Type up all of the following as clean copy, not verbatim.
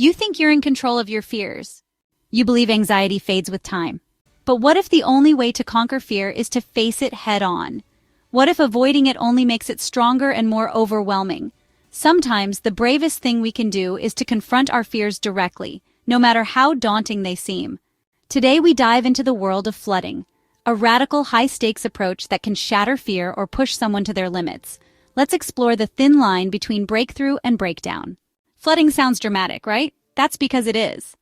You think you're in control of your fears. You believe anxiety fades with time. But what if the only way to conquer fear is to face it head on? What if avoiding it only makes it stronger and more overwhelming? Sometimes the bravest thing we can do is to confront our fears directly, no matter how daunting they seem. Today we dive into the world of flooding, a radical high-stakes approach that can shatter fear or push someone to their limits. Let's explore the thin line between breakthrough and breakdown. Flooding sounds dramatic, right? That's because it is.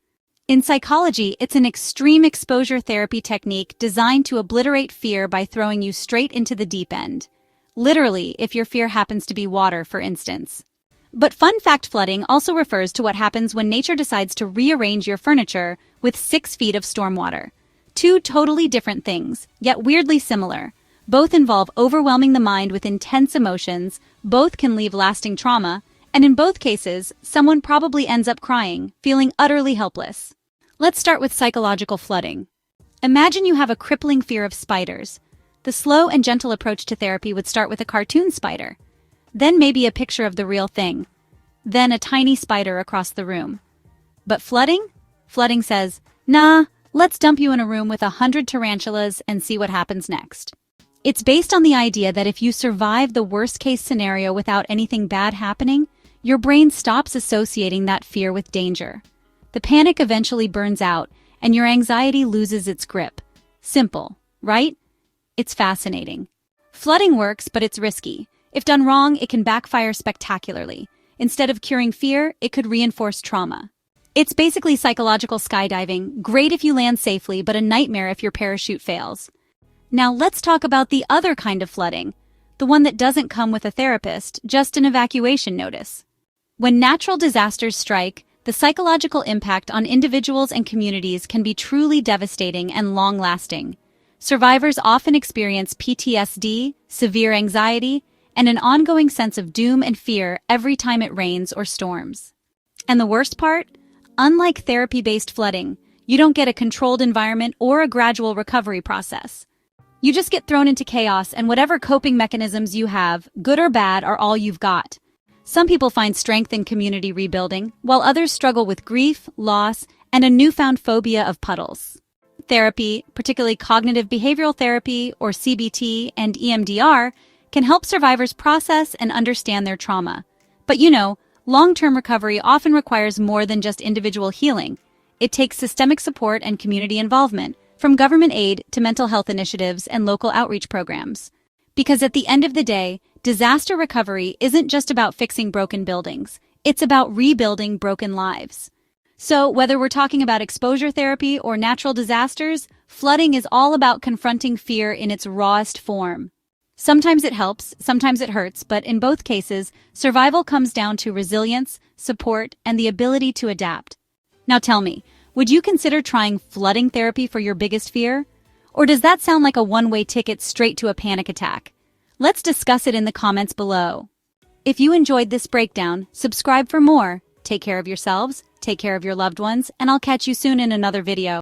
In psychology, it's an extreme exposure therapy technique designed to obliterate fear by throwing you straight into the deep end. Literally, if your fear happens to be water, for instance. But fun fact, flooding also refers to what happens when nature decides to rearrange your furniture with 6 feet of stormwater. Two totally different things, yet weirdly similar. Both involve overwhelming the mind with intense emotions, both can leave lasting trauma, and in both cases, someone probably ends up crying, feeling utterly helpless. Let's start with psychological flooding. Imagine you have a crippling fear of spiders. The slow and gentle approach to therapy would start with a cartoon spider, then maybe a picture of the real thing, then a tiny spider across the room. But flooding? Flooding says, nah, let's dump you in a room with 100 tarantulas and see what happens next. It's based on the idea that if you survive the worst-case scenario without anything bad happening, your brain stops associating that fear with danger. The panic eventually burns out, and your anxiety loses its grip. Simple, right? It's fascinating. Flooding works, but it's risky. If done wrong, it can backfire spectacularly. Instead of curing fear, it could reinforce trauma. It's basically psychological skydiving, great if you land safely, but a nightmare if your parachute fails. Now let's talk about the other kind of flooding, the one that doesn't come with a therapist, just an evacuation notice. When natural disasters strike, the psychological impact on individuals and communities can be truly devastating and long-lasting. Survivors often experience PTSD, severe anxiety, and an ongoing sense of doom and fear every time it rains or storms. And the worst part? Unlike therapy-based flooding, you don't get a controlled environment or a gradual recovery process. You just get thrown into chaos, and whatever coping mechanisms you have, good or bad, are all you've got. Some people find strength in community rebuilding, while others struggle with grief, loss, and a newfound phobia of puddles. Therapy, particularly cognitive behavioral therapy or CBT and EMDR, can help survivors process and understand their trauma. But long-term recovery often requires more than just individual healing. It takes systemic support and community involvement, from government aid to mental health initiatives and local outreach programs. Because at the end of the day, disaster recovery isn't just about fixing broken buildings. It's about rebuilding broken lives. So whether we're talking about exposure therapy or natural disasters, flooding is all about confronting fear in its rawest form. Sometimes it helps, sometimes it hurts, but in both cases, survival comes down to resilience, support, and the ability to adapt. Now tell me, would you consider trying flooding therapy for your biggest fear? Or does that sound like a one-way ticket straight to a panic attack? Let's discuss it in the comments below. If you enjoyed this breakdown, subscribe for more. Take care of yourselves, take care of your loved ones, and I'll catch you soon in another video.